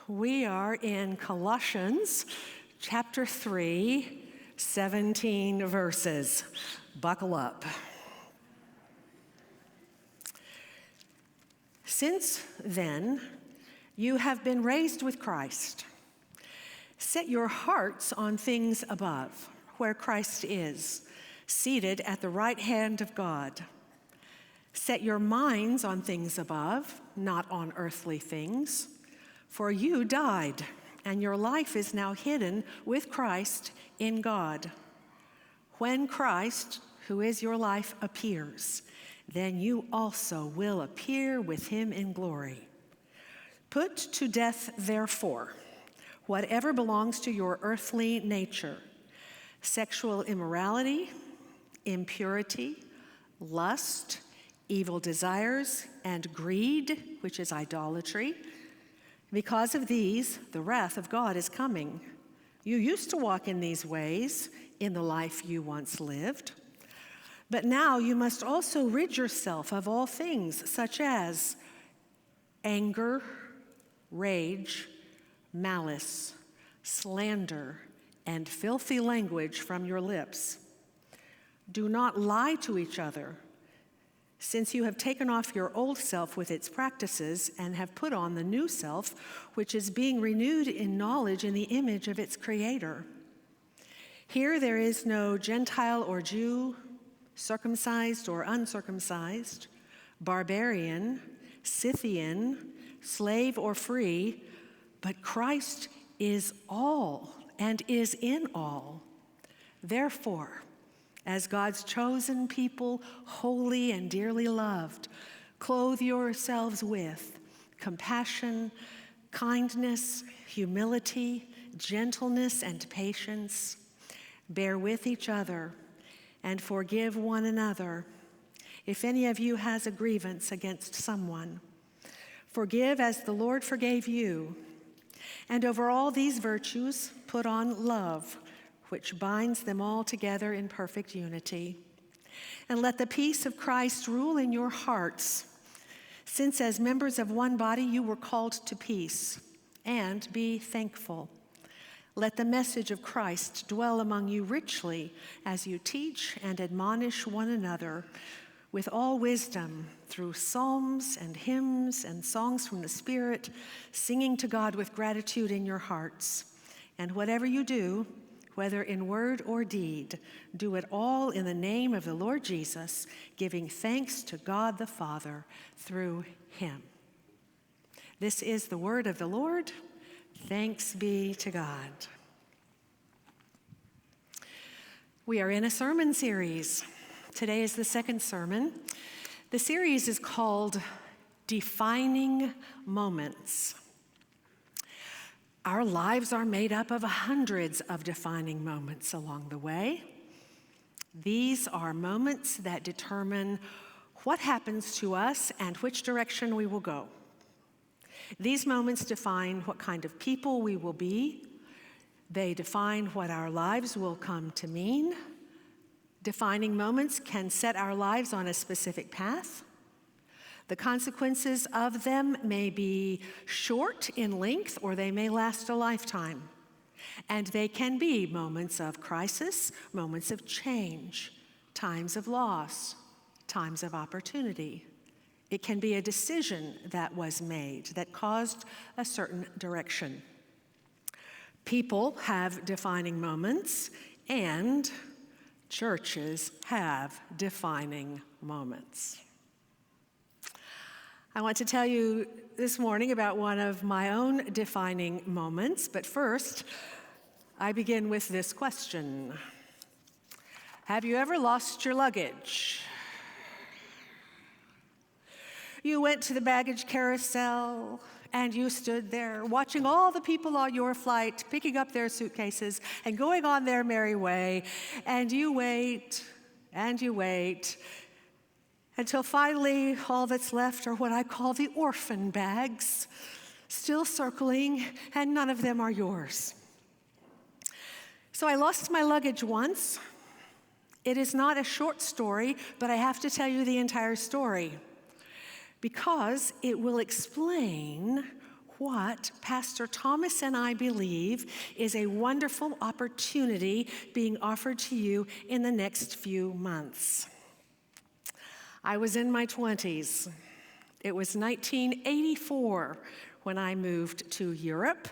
We are in Colossians chapter 3, 17 verses. Buckle up. Since then, you have been raised with Christ. Set your hearts on things above, where Christ is, seated at the right hand of God. Set your minds on things above, not on earthly things. For you died, and your life is now hidden with Christ in God. When Christ, who is your life, appears, then you also will appear with him in glory. Put to death, therefore, whatever belongs to your earthly nature: sexual immorality, impurity, lust, evil desires, and greed, which is idolatry. Because of these, the wrath of God is coming. You used to walk in these ways in the life you once lived. But now you must also rid yourself of all things such as anger, rage, malice, slander, and filthy language from your lips. Do not lie to each other, since you have taken off your old self with its practices and have put on the new self, which is being renewed in knowledge in the image of its creator. Here there is no Gentile or Jew, circumcised or uncircumcised, barbarian, Scythian, slave or free, but Christ is all and is in all. Therefore, as God's chosen people, holy and dearly loved, clothe yourselves with compassion, kindness, humility, gentleness, and patience. Bear with each other and forgive one another. If any of you has a grievance against someone, forgive as the Lord forgave you. And over all these virtues, put on love, which binds them all together in perfect unity. And let the peace of Christ rule in your hearts, since as members of one body you were called to peace, and be thankful. Let the message of Christ dwell among you richly as you teach and admonish one another with all wisdom through psalms and hymns and songs from the Spirit, singing to God with gratitude in your hearts. And whatever you do, whether in word or deed, do it all in the name of the Lord Jesus, giving thanks to God the Father through him. This is the word of the Lord. Thanks be to God. We are in a sermon series. Today is the second sermon. The series is called Defining Moments. Our lives are made up of hundreds of defining moments along the way. These are moments that determine what happens to us and which direction we will go. These moments define what kind of people we will be. They define what our lives will come to mean. Defining moments can set our lives on a specific path. The consequences of them may be short in length, or they may last a lifetime. And they can be moments of crisis, moments of change, times of loss, times of opportunity. It can be a decision that was made that caused a certain direction. People have defining moments, and churches have defining moments. I want to tell you this morning about one of my own defining moments, but first, I begin with this question. Have you ever lost your luggage? You went to the baggage carousel, and you stood there watching all the people on your flight picking up their suitcases and going on their merry way, and you wait, until finally all that's left are what I call the orphan bags, still circling, and none of them are yours. So I lost my luggage once. It is not a short story, but I have to tell you the entire story, because it will explain what Pastor Thomas and I believe is a wonderful opportunity being offered to you in the next few months. I was in my 20s. It was 1984 when I moved to Europe.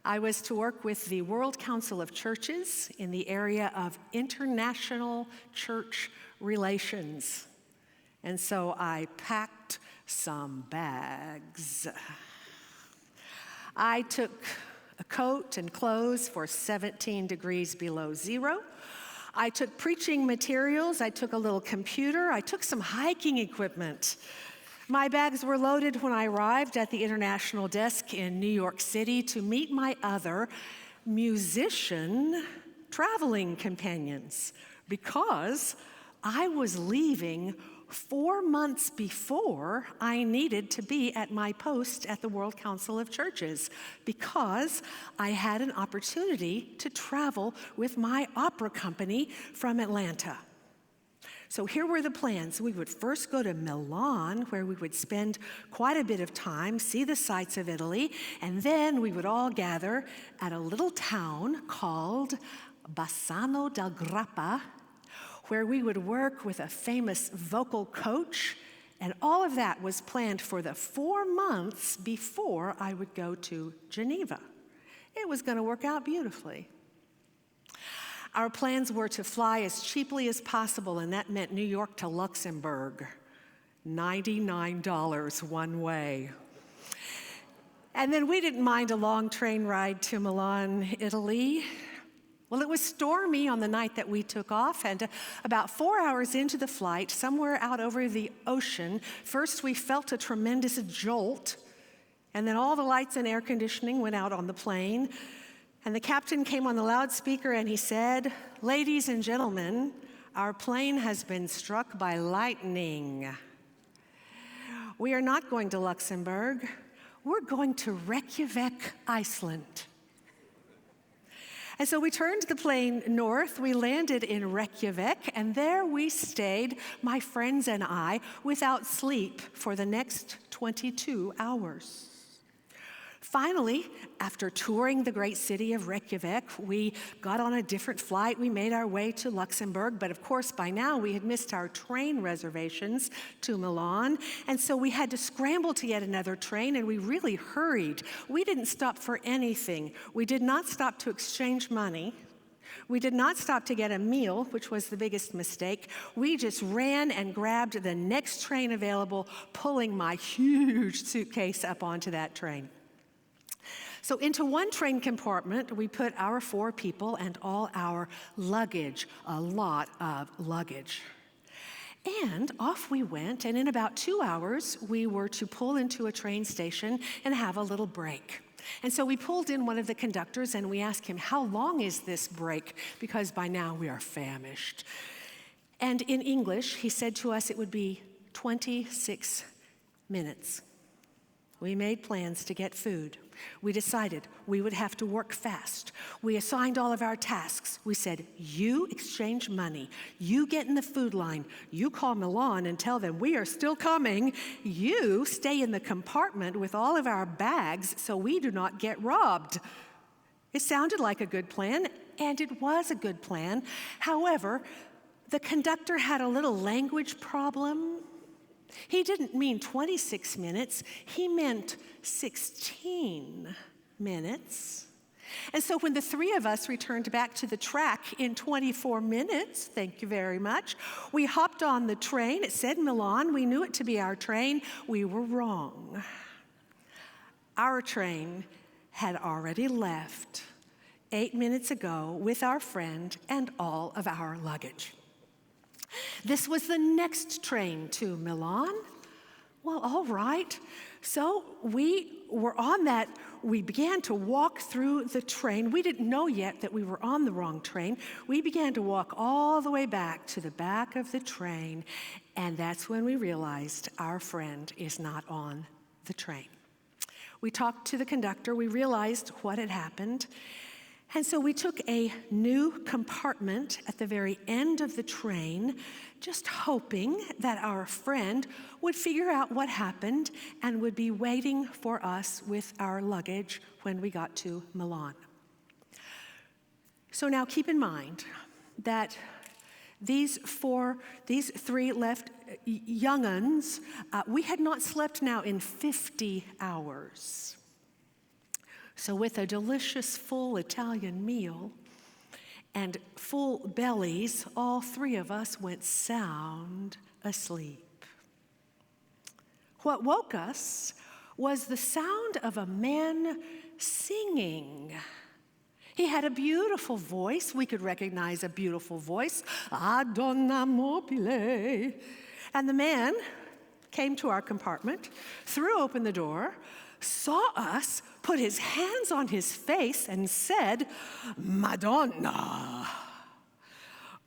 I was to work with the World Council of Churches in the area of international church relations. And so I packed some bags. I took a coat and clothes for 17 degrees below zero. I took preaching materials. I took a little computer. I took some hiking equipment. My bags were loaded when I arrived at the international desk in New York City to meet my other musician traveling companions because I was leaving 4 months before I needed to be at my post at the World Council of Churches because I had an opportunity to travel with my opera company from Atlanta. So here were the plans. We would first go to Milan, where we would spend quite a bit of time, see the sights of Italy, and then we would all gather at a little town called Bassano del Grappa, where we would work with a famous vocal coach, and all of that was planned for the 4 months before I would go to Geneva. It was going to work out beautifully. Our plans were to fly as cheaply as possible, and that meant New York to Luxembourg, $99 one way. And then we didn't mind a long train ride to Milan, Italy. Well, it was stormy on the night that we took off, and about 4 hours into the flight, somewhere out over the ocean, first we felt a tremendous jolt, and then all the lights and air conditioning went out on the plane, and the captain came on the loudspeaker and he said, "Ladies and gentlemen, our plane has been struck by lightning. We are not going to Luxembourg. We're going to Reykjavik, Iceland." And so we turned the plane north, we landed in Reykjavik, and there we stayed, my friends and I, without sleep for the next 22 hours. Finally, after touring the great city of Reykjavik, we got on a different flight. We made our way to Luxembourg, but of course, by now we had missed our train reservations to Milan, and so we had to scramble to get another train, and we really hurried. We didn't stop for anything. We did not stop to exchange money. We did not stop to get a meal, which was the biggest mistake. We just ran and grabbed the next train available, pulling my huge suitcase up onto that train. So into one train compartment, we put our 4 people and all our luggage, a lot of luggage. And off we went, and in about 2 hours, we were to pull into a train station and have a little break. And so we pulled in one of the conductors, and we asked him, "How long is this break?" Because by now we are famished. And in English, he said to us it would be 26 minutes. We made plans to get food. We decided we would have to work fast. We assigned all of our tasks. We said, "You exchange money. You get in the food line. You call Milan and tell them we are still coming. You stay in the compartment with all of our bags so we do not get robbed." It sounded like a good plan, and it was a good plan. However, the conductor had a little language problem. He didn't mean 26 minutes, he meant 16 minutes. And so when the 3 of us returned back to the track in 24 minutes, thank you very much, we hopped on the train. It said Milan. We knew it to be our train. We were wrong. Our train had already left 8 minutes ago with our friend and all of our luggage. This was the next train to Milan. Well, all right. So we were on that. We began to walk through the train. We didn't know yet that we were on the wrong train. We began to walk all the way back to the back of the train, and that's when we realized our friend is not on the train. We talked to the conductor. We realized what had happened. And so we took a new compartment at the very end of the train, just hoping that our friend would figure out what happened and would be waiting for us with our luggage when we got to Milan. So now keep in mind that these three left young-uns, we had not slept now in 50 hours. So with a delicious full Italian meal and full bellies, all three of us went sound asleep. What woke us was the sound of a man singing. He had a beautiful voice. We could recognize a beautiful voice. Ah, donna mobile. And the man came to our compartment, threw open the door, saw us, put his hands on his face, and said, Madonna.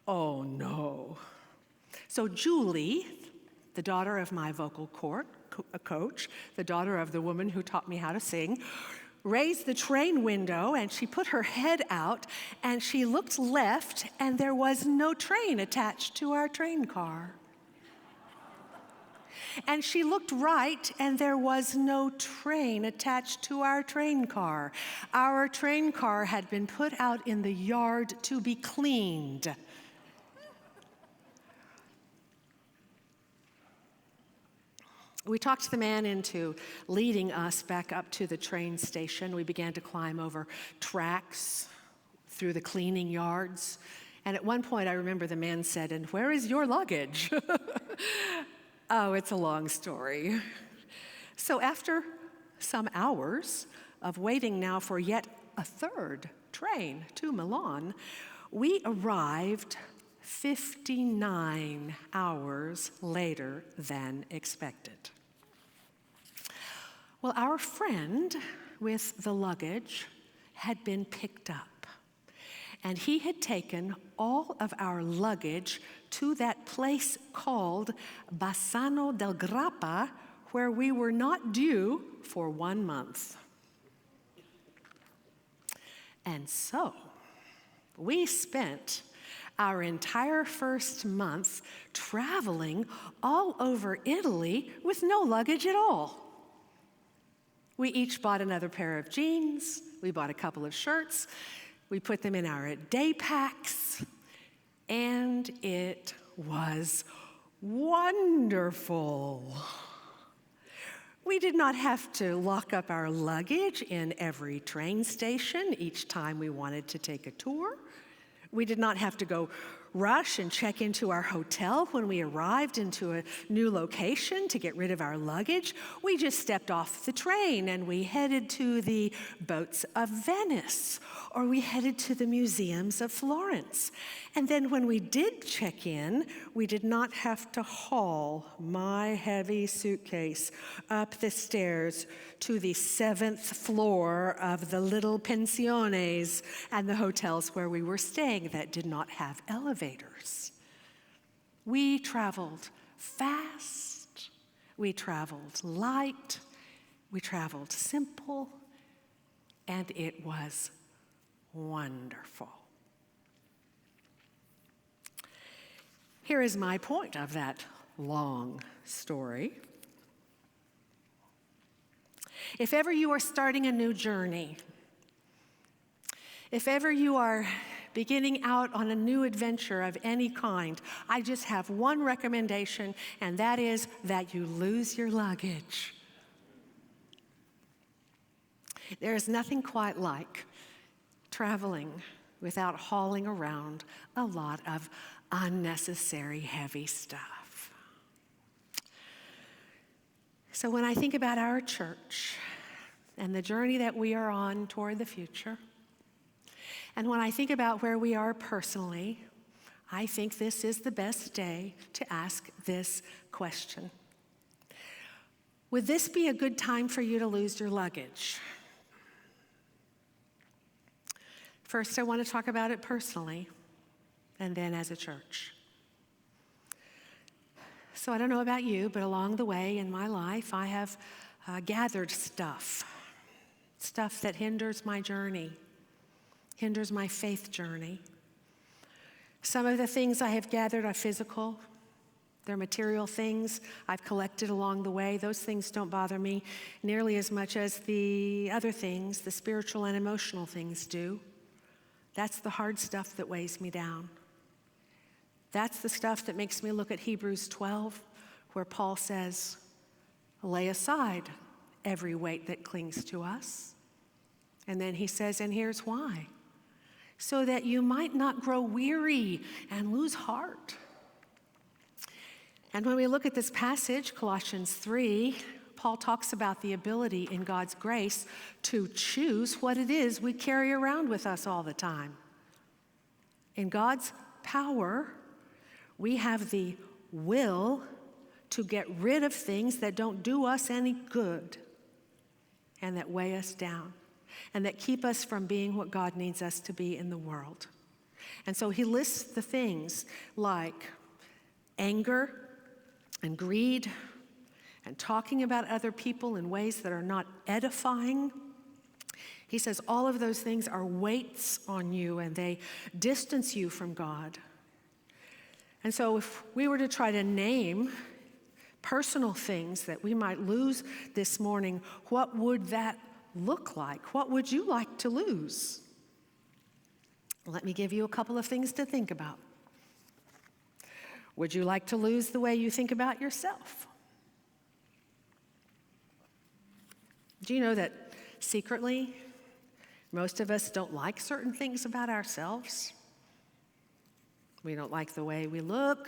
Oh, no. So Julie, the daughter of my vocal coach, the daughter of the woman who taught me how to sing, raised the train window, and she put her head out, and she looked left, and there was no train attached to our train car. And she looked right, and there was no train attached to our train car. Our train car had been put out in the yard to be cleaned. We talked the man into leading us back up to the train station. We began to climb over tracks through the cleaning yards. And at one point, I remember the man said, "And where is your luggage?" Oh, it's a long story. So after some hours of waiting now for yet a third train to Milan, we arrived 59 hours later than expected. Well, our friend with the luggage had been picked up, and he had taken all of our luggage to that place called Bassano del Grappa, where we were not due for 1 month. And so we spent our entire first month traveling all over Italy with no luggage at all. We each bought another pair of jeans, we bought a couple of shirts, we put them in our day packs, and it was wonderful. We did not have to lock up our luggage in every train station each time we wanted to take a tour. We did not have to go rush and check into our hotel when we arrived into a new location to get rid of our luggage. We just stepped off the train and we headed to the boats of Venice, or we headed to the museums of Florence. And then when we did check in, we did not have to haul my heavy suitcase up the stairs to the 7th floor of the little pensiones and the hotels where we were staying that did not have elevators. We traveled fast, we traveled light, we traveled simple, and it was wonderful. Here is my point of that long story. If ever you are starting a new journey, if ever you are beginning out on a new adventure of any kind, I just have one recommendation, and that is that you lose your luggage. There is nothing quite like traveling without hauling around a lot of unnecessary heavy stuff. So when I think about our church and the journey that we are on toward the future, and when I think about where we are personally, I think this is the best day to ask this question. Would this be a good time for you to lose your luggage? First, I want to talk about it personally, and then as a church. So I don't know about you, but along the way in my life, I have gathered stuff that hinders my journey. hinders my faith journey. Some of the things I have gathered are physical. They're material things I've collected along the way. Those things don't bother me nearly as much as the other things, the spiritual and emotional things do. That's the hard stuff that weighs me down. That's the stuff that makes me look at Hebrews 12, where Paul says, lay aside every weight that clings to us. And then he says, and here's why. So that you might not grow weary and lose heart. And when we look at this passage, Colossians 3, Paul talks about the ability in God's grace to choose what it is we carry around with us all the time. In God's power, we have the will to get rid of things that don't do us any good and that weigh us down and that keep us from being what God needs us to be in the world. And so he lists the things like anger and greed and talking about other people in ways that are not edifying. He says all of those things are weights on you and they distance you from God. And so if we were to try to name personal things that we might lose this morning, what would that look like? What would you like to lose? Let me give you a couple of things to think about. Would you like to lose the way you think about yourself? Do you know that secretly, most of us don't like certain things about ourselves? We don't like the way we look.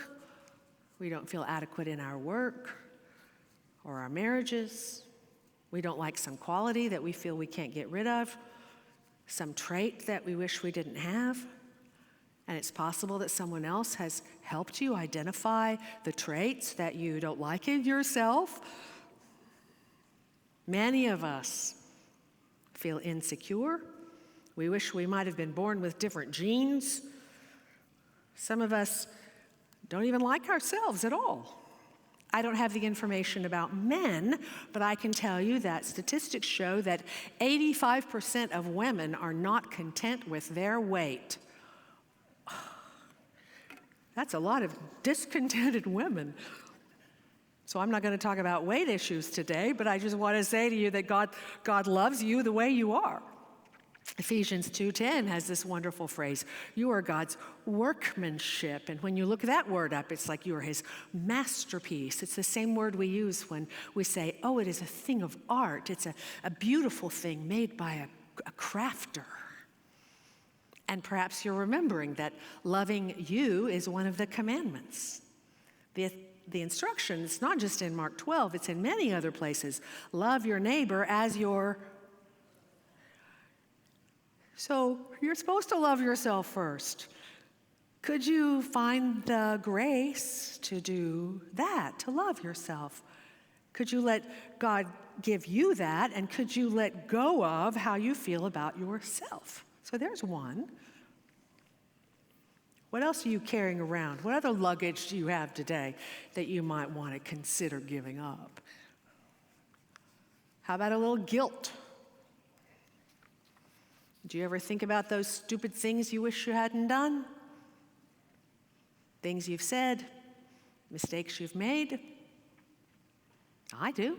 We don't feel adequate in our work or our marriages. We don't like some quality that we feel we can't get rid of, some trait that we wish we didn't have. And it's possible that someone else has helped you identify the traits that you don't like in yourself. Many of us feel insecure. We wish we might have been born with different genes. Some of us don't even like ourselves at all. I don't have the information about men, but I can tell you that statistics show that 85% of women are not content with their weight. That's a lot of discontented women. So I'm not going to talk about weight issues today, but I just want to say to you that God loves you the way you are. Ephesians 2:10 has this wonderful phrase, you are God's workmanship. And when you look that word up, it's like you are his masterpiece. It's the same word we use when we say, oh, it is a thing of art. It's a beautiful thing made by a crafter. And perhaps you're remembering that loving you is one of the commandments. The instruction, it's not just in Mark 12, it's in many other places. Love your neighbor as your... So you're supposed to love yourself first. Could you find the grace to do that, to love yourself? Could you let God give you that, and could you let go of how you feel about yourself? So there's one. What else are you carrying around? What other luggage do you have today that you might want to consider giving up? How about a little guilt? Do you ever think about those stupid things you wish you hadn't done? Things you've said, mistakes you've made? I do.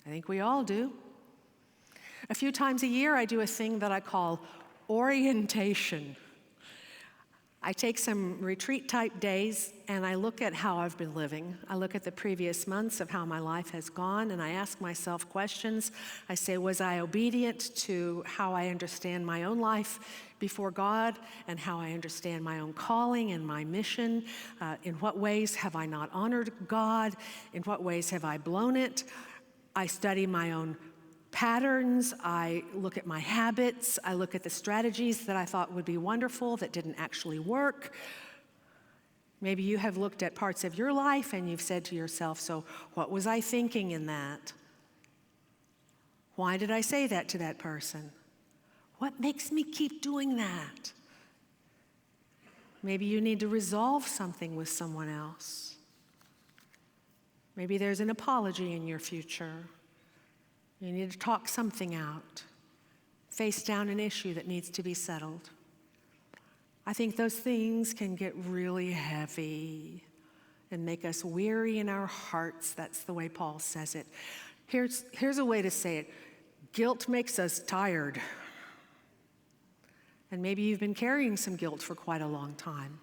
I think we all do. A few times a year, I do a thing that I call orientation. I take some retreat-type days, and I look at how I've been living. I look at the previous months of how my life has gone, and I ask myself questions. I say, was I obedient to how I understand my own life before God and how I understand my own calling and my mission? In what ways have I not honored God? In what ways have I blown it? I study my own patterns, I look at my habits, I look at the strategies that I thought would be wonderful that didn't actually work. Maybe you have looked at parts of your life and you've said to yourself, so what was I thinking in that? Why did I say that to that person? What makes me keep doing that? Maybe you need to resolve something with someone else. Maybe there's an apology in your future. You need to talk something out. face down an issue that needs to be settled. I think those things can get really heavy and make us weary in our hearts. That's the way Paul says it. Here's a way to say it. Guilt makes us tired. And maybe you've been carrying some guilt for quite a long time.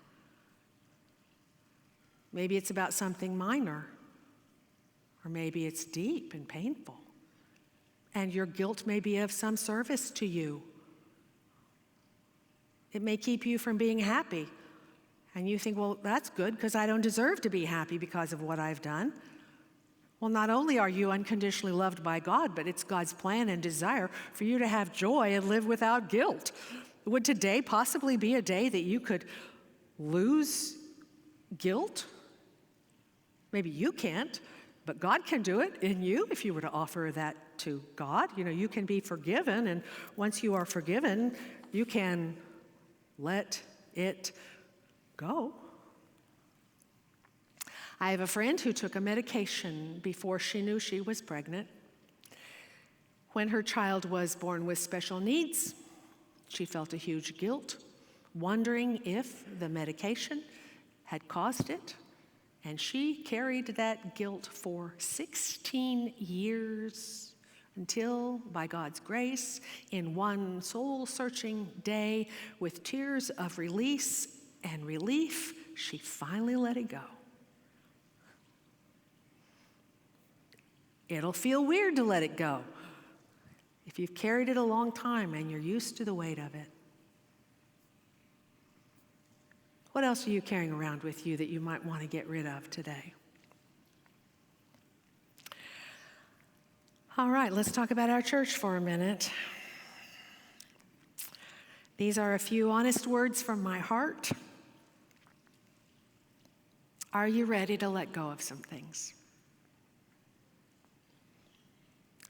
Maybe it's about something minor, or maybe it's deep and painful. And your guilt may be of some service to you. It may keep you from being happy. And you think, well, that's good because I don't deserve to be happy because of what I've done. Well, not only are you unconditionally loved by God, but it's God's plan and desire for you to have joy and live without guilt. Would today possibly be a day that you could lose guilt? Maybe you can't, but God can do it in you if you were to offer that to God. You can be forgiven, and once you are forgiven, you can let it go. I have a friend who took a medication before she knew she was pregnant. When her child was born with special needs, she felt a huge guilt, wondering if the medication had caused it. And she carried that guilt for 16 years until, by God's grace, in one soul-searching day, with tears of release and relief, she finally let it go. It'll feel weird to let it go if you've carried it a long time and you're used to the weight of it. What else are you carrying around with you that you might want to get rid of today? All right, let's talk about our church for a minute. These are a few honest words from my heart. Are you ready to let go of some things?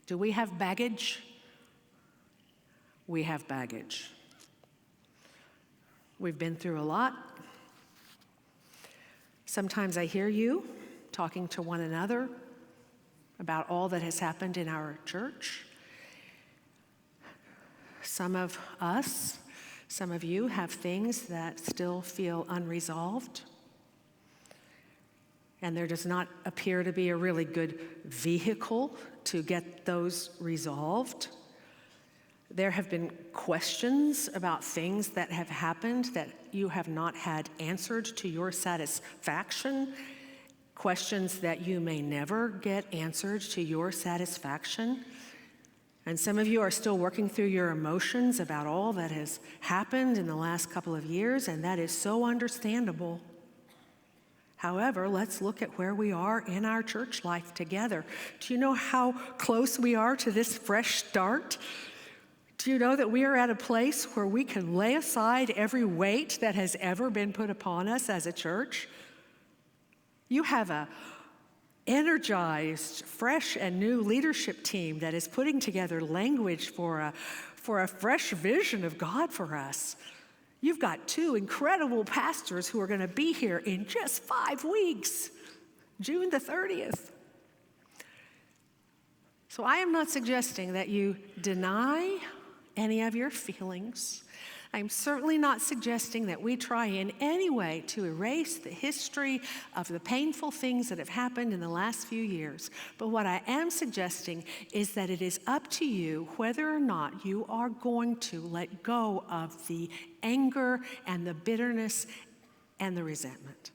Do we have baggage? We have baggage. We've been through a lot. Sometimes I hear you talking to one another about all that has happened in our church. Some of us, some of you have things that still feel unresolved. And there does not appear to be a really good vehicle to get those resolved. There have been questions about things that have happened that you have not had answered to your satisfaction, questions that you may never get answered to your satisfaction. And some of you are still working through your emotions about all that has happened in the last couple of years, and that is so understandable. However, let's look at where we are in our church life together. Do you know how close we are to this fresh start? Do you know that we are at a place where we can lay aside every weight that has ever been put upon us as a church? You have a energized, fresh, and new leadership team that is putting together language for a fresh vision of God for us. You've got 2 incredible pastors who are going to be here in just 5 weeks, June the 30th. So I am not suggesting that you deny any of your feelings. I'm certainly not suggesting that we try in any way to erase the history of the painful things that have happened in the last few years. But what I am suggesting is that it is up to you whether or not you are going to let go of the anger and the bitterness and the resentment.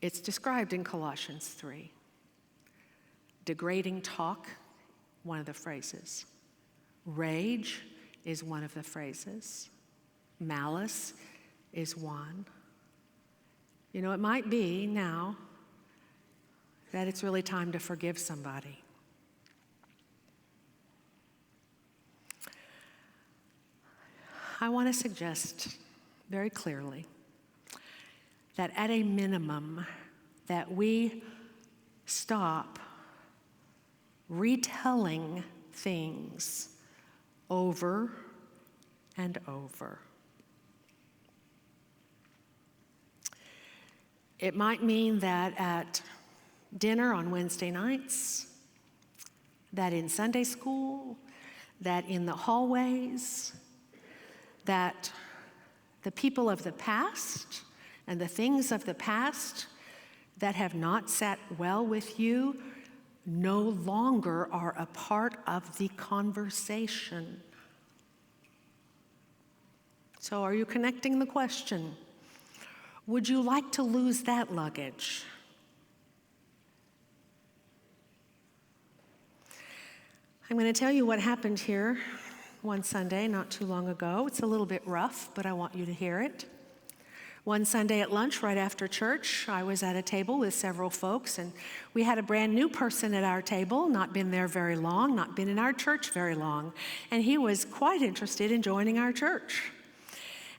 It's described in Colossians 3. Degrading talk, one of the phrases. Rage is one of the phrases. Malice is one. You know, it might be now that it's really time to forgive somebody. I want to suggest very clearly that at a minimum that we stop retelling things over and over. It might mean that at dinner on Wednesday nights, that in Sunday school, that in the hallways, that the people of the past and the things of the past that have not sat well with you no longer are a part of the conversation. So are you connecting the question? Would you like to lose that luggage? I'm going to tell you what happened here one Sunday not too long ago. It's a little bit rough, but I want you to hear it. One Sunday at lunch, right after church, I was at a table with several folks, and we had a brand new person at our table, not been there very long, not been in our church very long, and he was quite interested in joining our church.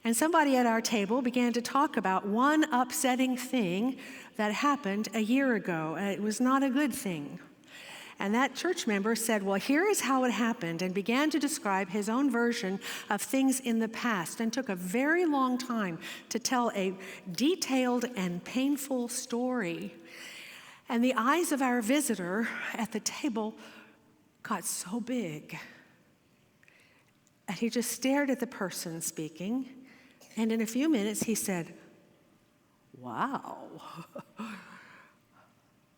And somebody at our table began to talk about one upsetting thing that happened a year ago. It was not a good thing. And that church member said, well, here is how it happened, and began to describe his own version of things in the past, and took a very long time to tell a detailed and painful story. And the eyes of our visitor at the table got so big. And he just stared at the person speaking, and in a few minutes he said, wow.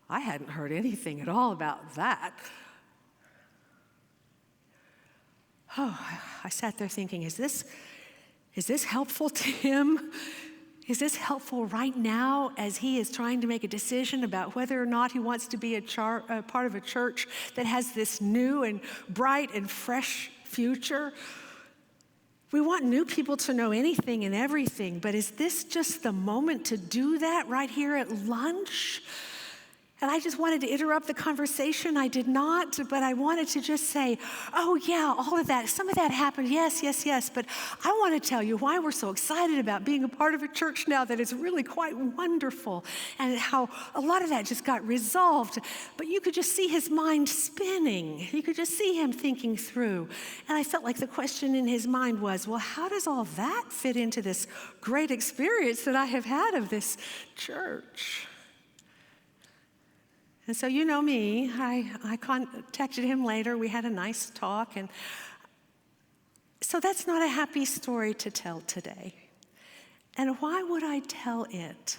I hadn't heard anything at all about that. Oh, I sat there thinking, is this helpful to him? Is this helpful right now as he is trying to make a decision about whether or not he wants to be a part of a church that has this new and bright and fresh future? We want new people to know anything and everything, but is this just the moment to do that right here at lunch? And I just wanted to interrupt the conversation. I did not, but I wanted to just say, oh yeah, all of that, some of that happened, yes. But I want to tell you why we're so excited about being a part of a church now that is really quite wonderful, and how a lot of that just got resolved. But you could just see his mind spinning. You could just see him thinking through. And I felt like the question in his mind was, well, how does all that fit into this great experience that I have had of this church? And so you know me, I contacted him later. We had a nice talk. And so that's not a happy story to tell today. And why would I tell it?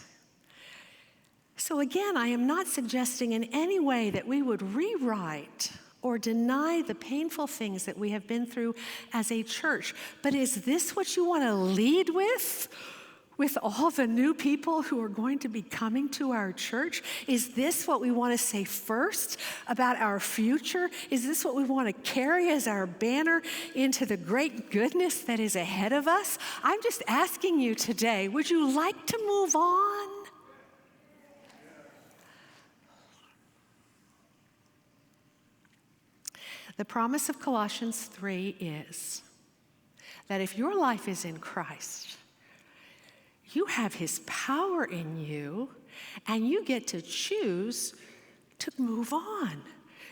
So again, I am not suggesting in any way that we would rewrite or deny the painful things that we have been through as a church. But is this what you want to lead with? With all the new people who are going to be coming to our church? Is this what we want to say first about our future? Is this what we want to carry as our banner into the great goodness that is ahead of us? I'm just asking you today, would you like to move on? The promise of Colossians 3 is that if your life is in Christ, you have his power in you, and you get to choose to move on.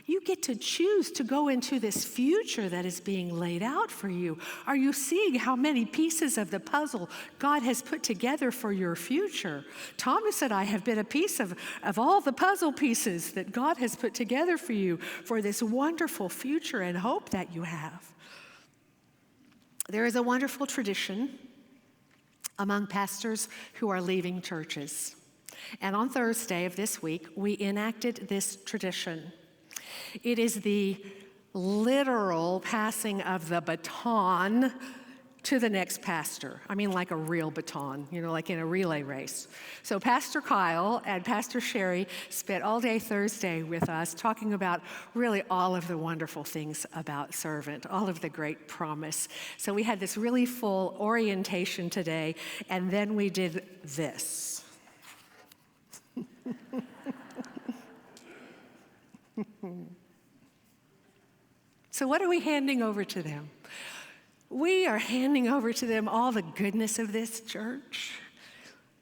You get to choose to go into this future that is being laid out for you. Are you seeing how many pieces of the puzzle God has put together for your future? Thomas and I have been a piece of all the puzzle pieces that God has put together for you for this wonderful future and hope that you have. There is a wonderful tradition among pastors who are leaving churches. And on Thursday of this week, we enacted this tradition. It is the literal passing of the baton to the next pastor. I mean, like a real baton, like in a relay race. So Pastor Kyle and Pastor Sherry spent all day Thursday with us talking about really all of the wonderful things about servant, all of the great promise. So we had this really full orientation today, and then we did this. So what are we handing over to them? We are handing over to them all the goodness of this church.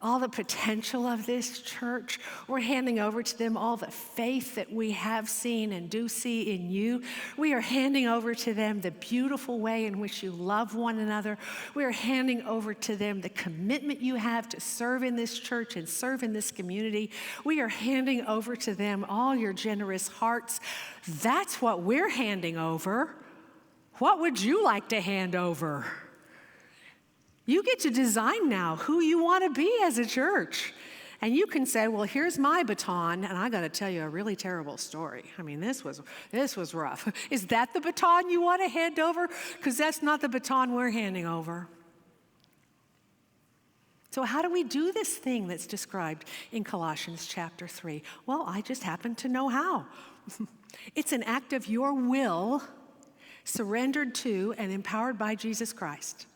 all the potential of this church. We're handing over to them all the faith that we have seen and do see in you. We are handing over to them the beautiful way in which you love one another. We are handing over to them the commitment you have to serve in this church and serve in this community. We are handing over to them all your generous hearts. That's what we're handing over. What would you like to hand over? You get to design now who you want to be as a church. And you can say, well, here's my baton, and I got to tell you a really terrible story. I mean, this was rough. Is that the baton you want to hand over? Because that's not the baton we're handing over. So how do we do this thing that's described in Colossians chapter 3? Well, I just happen to know how. It's an act of your will surrendered to and empowered by Jesus Christ.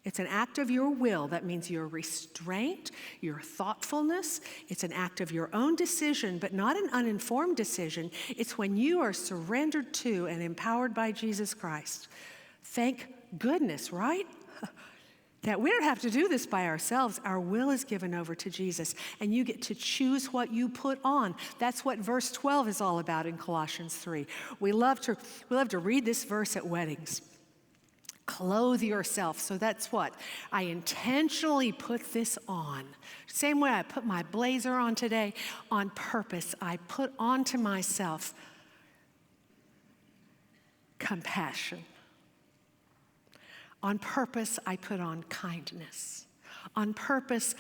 It's an act of your will. That means your restraint, your thoughtfulness. It's an act of your own decision, but not an uninformed decision. It's when you are surrendered to and empowered by Jesus Christ. Thank goodness, right? That we don't have to do this by ourselves. Our will is given over to Jesus, and you get to choose what you put on. That's what verse 12 is all about in Colossians 3. We love to read this verse at weddings. Clothe yourself. So that's what? I intentionally put this on. Same way I put my blazer on today, on purpose. I put onto myself compassion. On purpose, I put on kindness. On purpose,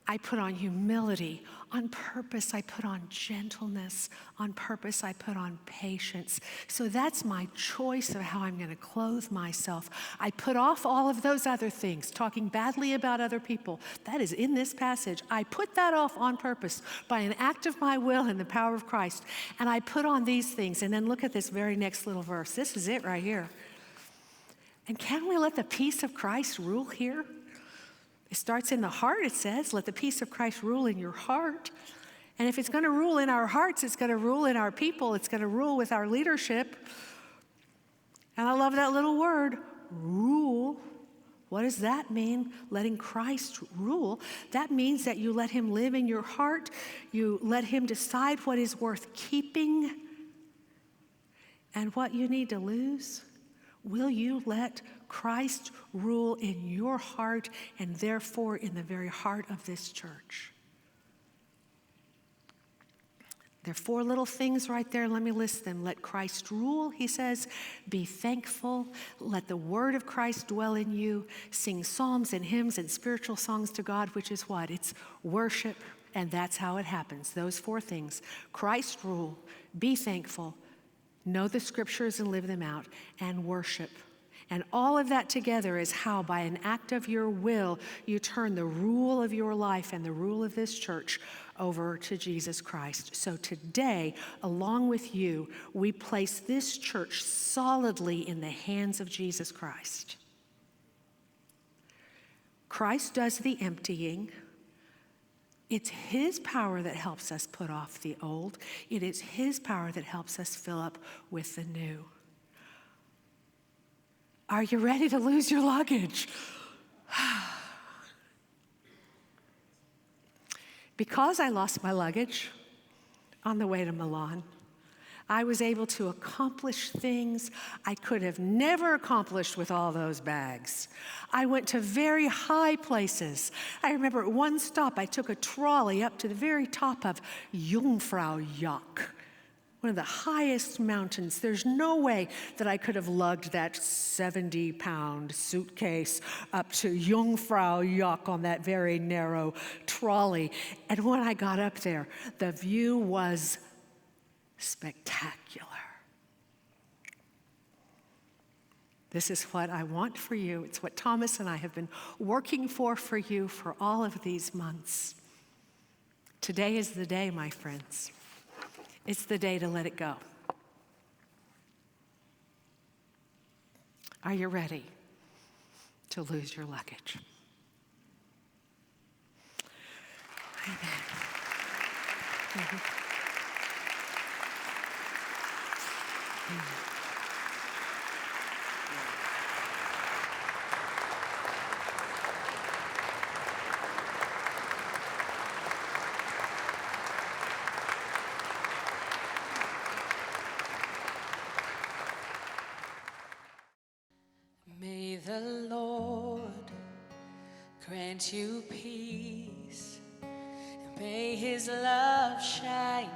I put on humility. On purpose, I put on gentleness. On purpose, I put on patience. So that's my choice of how I'm going to clothe myself. I put off all of those other things, talking badly about other people. That is in this passage. I put that off on purpose by an act of my will and the power of Christ. And I put on these things. And then look at this very next little verse. This is it right here. And can we let the peace of Christ rule here? It starts in the heart, it says, let the peace of Christ rule in your heart. And if it's going to rule in our hearts, it's going to rule in our people, it's going to rule with our leadership. And I love that little word, rule. What does that mean? Letting Christ rule. That means that you let him live in your heart. You let him decide what is worth keeping and what you need to lose. Will you let Christ rule in your heart and therefore in the very heart of this church? There are 4 little things right there. Let me list them. Let Christ rule, he says. Be thankful. Let the word of Christ dwell in you. Sing psalms and hymns and spiritual songs to God, which is what? It's worship, and that's how it happens. Those 4 things. Christ rule, be thankful, know the scriptures and live them out, and worship. And all of that together is how, by an act of your will, you turn the rule of your life and the rule of this church over to Jesus Christ. So today, along with you, we place this church solidly in the hands of Jesus Christ. Christ does the emptying. It's his power that helps us put off the old. It is his power that helps us fill up with the new. Are you ready to lose your luggage? Because I lost my luggage on the way to Milan, I was able to accomplish things I could have never accomplished with all those bags. I went to very high places. I remember at one stop, I took a trolley up to the very top of Jungfraujoch, one of the highest mountains. There's no way that I could have lugged that 70-pound suitcase up to Jungfraujoch on that very narrow trolley. And when I got up there, the view was spectacular. This is what I want for you. It's what Thomas and I have been working for you for all of these months. Today is the day, my friends. It's the day to let it go. Are you ready to lose your luggage? Amen. Mm-hmm. the Lord grant you peace. May his love shine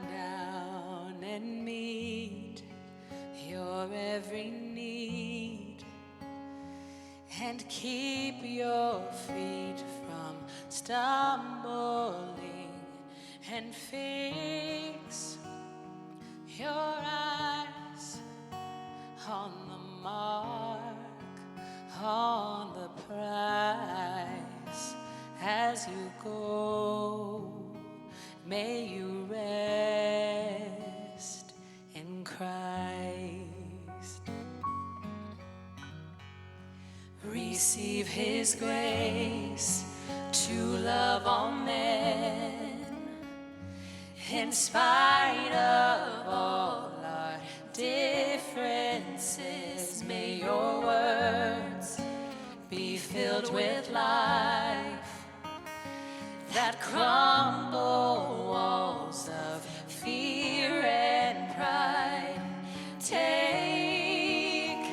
down and meet your every need, and keep your feet from stumbling, and fix your eyes on the mark, on the prize. As you go, may you rest in Christ. Receive his grace to love all men, in spite of all our differences. May your words be filled with life that crumble walls of fear and pride. Take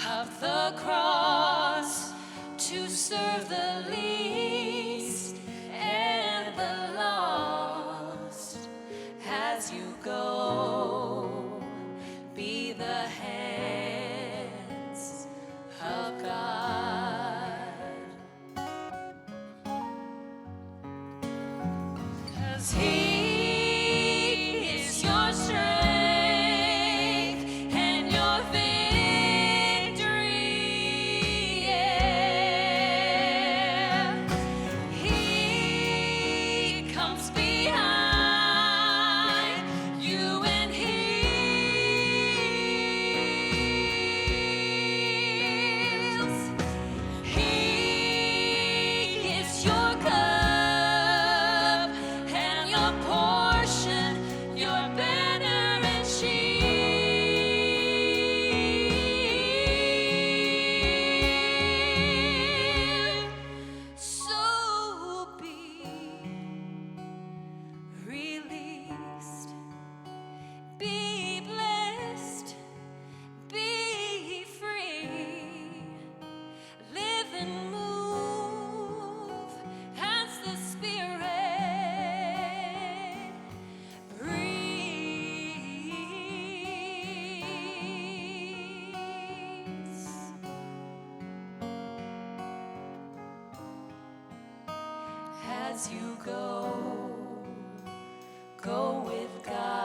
up the cross to serve the least and the lost. As you go, be the hands of God. 'Cause he is your strength and your victory. Yeah. He comes behind you and heals. He is your cup and your portion, your banner and shield. So be released, be blessed, be free. Live and move as the Spirit breathes. As you go with God.